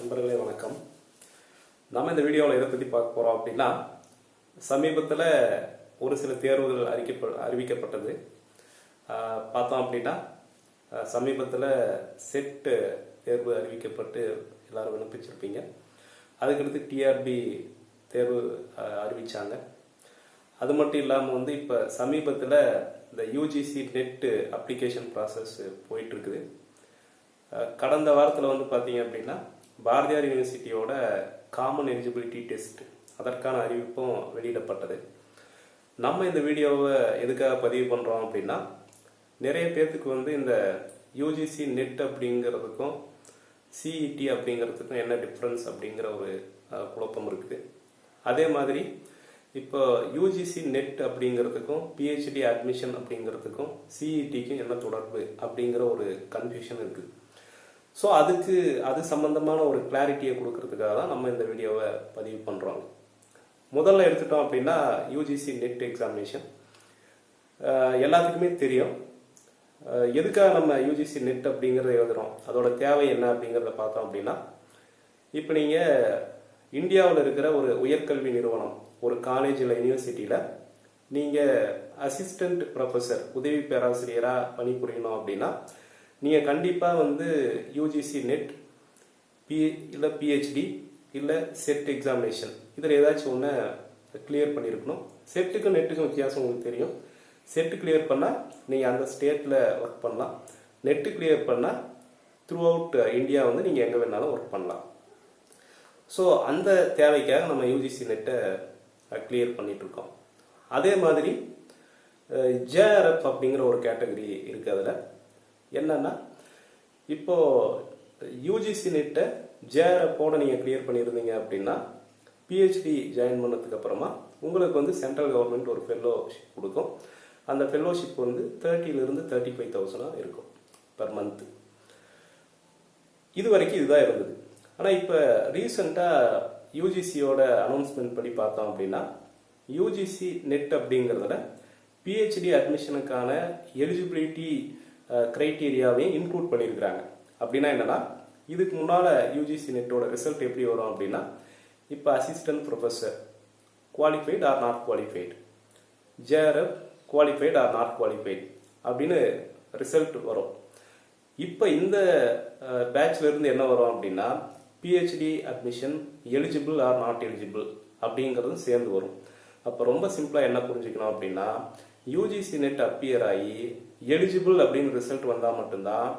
நண்பர்களே வணக்கம். நாம் இந்த வீடியோவில் எதை பற்றி பார்க்க போகிறோம் அப்படின்னா, சமீபத்தில் ஒரு சில தேர்வுகள் அறிவிக்கப்பட்டது. பார்த்தோம் அப்படின்னா சமீபத்தில் செட் தேர்வு அறிவிக்கப்பட்டு எல்லாரும் விண்ணப்பிச்சிருப்பீங்க. அதுக்கடுத்து டிஆர்பி தேர்வு அறிவித்தாங்க. அது மட்டும் இல்லாமல் இப்போ சமீபத்தில் இந்த யூஜிசி நெட் அப்ளிகேஷன் ப்ராசஸ் போயிட்டுருக்குது. கடந்த வாரத்தில் பார்த்தீங்க அப்படின்னா பாரதியார் யூனிவர்சிட்டியோட காமன் எலிஜிபிலிட்டி டெஸ்ட் அதற்கான அறிவிப்பும் வெளியிடப்பட்டது. நம்ம இந்த வீடியோவை எதுக்காக பதிவு பண்ணுறோம் அப்படின்னா, நிறைய பேர்த்துக்கு இந்த யூஜிசி நெட் அப்படிங்கிறதுக்கும் சிஇடி அப்படிங்கிறதுக்கும் என்ன டிஃப்ரென்ஸ் அப்படிங்கிற ஒரு குழப்பம் இருக்குது. அதே மாதிரி இப்போ யூஜிசி நெட் அப்படிங்கிறதுக்கும் பிஹெச்டி அட்மிஷன் அப்படிங்கிறதுக்கும் சிஇடிக்கும் என்ன தொடர்பு அப்படிங்கிற ஒரு கன்ஃபியூஷன் இருக்குது. ஸோ அது சம்பந்தமான ஒரு கிளாரிட்டியை கொடுக்கறதுக்காக தான் நம்ம இந்த வீடியோவை பதிவு பண்ணுறோம். முதல்ல எடுத்துட்டோம் அப்படின்னா யூஜிசி நெட் எக்ஸாமினேஷன் எல்லாத்துக்குமே தெரியும். எதுக்காக நம்ம யூஜிசி நெட் அப்படிங்கிறத எழுதுகிறோம், அதோட தேவை என்ன அப்படிங்கிறத பார்த்தோம் அப்படின்னா, இப்போ நீங்கள் இந்தியாவில் இருக்கிற ஒரு உயர்கல்வி நிறுவனம், ஒரு காலேஜில் யூனிவர்சிட்டியில் நீங்கள் அசிஸ்டண்ட் ப்ரொஃபஸர் உதவி பேராசிரியராக பணிபுரியணும் அப்படின்னா நீங்கள் கண்டிப்பாக யூஜிசி நெட் இல்லை பிஹெச்டி இல்லை செட் எக்ஸாமினேஷன் இதில் ஏதாச்சும் ஒன்று கிளியர் பண்ணியிருக்கணும். செட்டுக்கும் நெட்டுக்கும் வித்தியாசம் உங்களுக்கு தெரியும். செட்டு கிளியர் பண்ணால் நீங்கள் அந்த ஸ்டேட்டில் ஒர்க் பண்ணலாம். நெட்டு கிளியர் பண்ணால் த்ரூ அவுட் இந்தியா நீங்கள் எங்கே வேணாலும் ஒர்க் பண்ணலாம். ஸோ அந்த தேவைக்காக நம்ம யூஜிசி நெட்டை கிளியர் பண்ணிகிட்ருக்கோம். அதே மாதிரி ஜேஆர்எஃப் அப்படிங்கிற ஒரு கேட்டகரி இருக்குது. அதில் என்னன்னா, இப்போது யூஜிசி நெட்டை ஜேஆர்எஃப்போட நீங்கள் கிளியர் பண்ணியிருந்தீங்க அப்படின்னா பிஹெச்டி ஜாயின் பண்ணதுக்கு அப்புறமா உங்களுக்கு சென்ட்ரல் கவர்மெண்ட் ஒரு ஃபெல்லோஷிப் கொடுக்கும். அந்த ஃபெல்லோஷிப் 30,000 to 35,000 இருக்கும் பர் மந்த். இது வரைக்கும் இதுதான் இருந்தது. ஆனால் இப்போ ரீசெண்டாக யூஜிசியோட அனௌன்ஸ்மெண்ட் படி பார்த்தோம் அப்படின்னா, யூஜிசி நெட் அப்படிங்கிறதுல பிஹெச்டி அட்மிஷனுக்கான எலிஜிபிலிட்டி கிரைட்டீரியாவையும் இன்க்ளூட் பண்ணியிருக்கிறாங்க. அப்படின்னா என்னன்னா, இதுக்கு முன்னால் யூஜிசி நெட்டோட ரிசல்ட் எப்படி வரும் அப்படின்னா, இப்போ assistant professor qualified or not qualified, JRF qualified or not qualified அப்படின்னு ரிசல்ட் வரும். இப்போ இந்த பேட்ச்லேருந்து என்ன வரும் அப்படின்னா, PhD admission eligible or not eligible அப்படிங்கிறதும் சேர்ந்து வரும். அப்போ ரொம்ப சிம்பிளாக என்ன புரிஞ்சுக்கணும் அப்படின்னா, யூஜிசி நெட் அப்பியர் ஆகி எலிஜிபிள் அப்படின்னு ரிசல்ட் வந்தால் மட்டும்தான்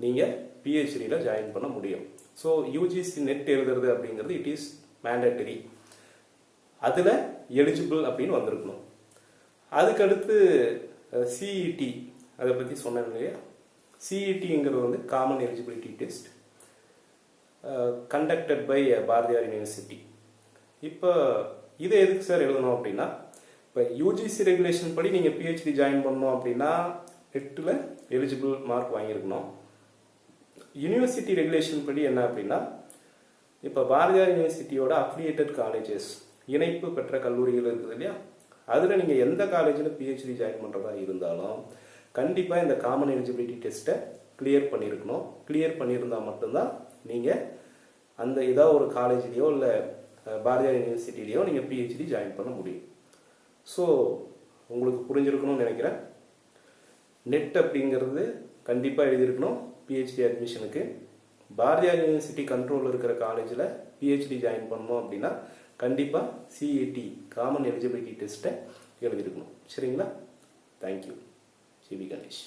நீங்கள் பிஹெச்டியில் ஜாயின் பண்ண முடியும். ஸோ யூஜிசி நெட் எழுதுறது அப்படிங்கிறது இட் இஸ் மேண்டேட்டரி. அதில் எலிஜிபிள் அப்படின்னு வந்திருக்கணும். அதுக்கடுத்து சிஇடி அதை பற்றி சொன்னேன் இல்லையா. சிஇடிங்கிறது common eligibility test conducted by Bharathiar university. இப்போ இதை எதுக்கு சார் எழுதணும் அப்படின்னா, இப்போ யூஜிசி ரெகுலேஷன் படி நீங்கள் பிஹெச்டி ஜாயின் பண்ணணும் அப்படின்னா நெட்டில் எலிஜிபிள் மார்க் வாங்கியிருக்கணும். யூனிவர்சிட்டி ரெகுலேஷன் படி என்ன அப்படின்னா, இப்போ பாரதியார் யூனிவர்சிட்டியோட அஃபிலியேட்டட் காலேஜஸ் இணைப்பு பெற்ற கல்லூரிகள் இருக்குது இல்லையா, அதில் நீங்கள் எந்த காலேஜில் பிஹெச்டி ஜாயின் பண்ணுறதா இருந்தாலும் கண்டிப்பாக இந்த காமன் எலிஜிபிலிட்டி டெஸ்ட்டை கிளியர் பண்ணியிருக்கணும். கிளியர் பண்ணியிருந்தால் மட்டும்தான் நீங்கள் அந்த ஏதாவது ஒரு காலேஜ்லேயோ இல்லை பாரதியார் யூனிவர்சிட்டிலேயோ நீங்கள் பிஹெச்டி ஜாயின் பண்ண முடியும். ஸோ உங்களுக்கு புரிஞ்சிருக்கணும்னு நினைக்கிறேன். நெட் அப்படிங்கிறது கண்டிப்பாக எழுதியிருக்கணும். பிஹெச்டி அட்மிஷனுக்கு பாரதியார் யூனிவர்சிட்டி கண்ட்ரோலில் இருக்கிற காலேஜில் பிஹெச்டி ஜாயின் பண்ணணும் அப்படின்னா கண்டிப்பாக சிஇடி காமன் எலிஜிபிலிட்டி டெஸ்ட்டை எழுதியிருக்கணும். சரிங்களா? தேங்க்யூ. ஜிவி கணேஷ்.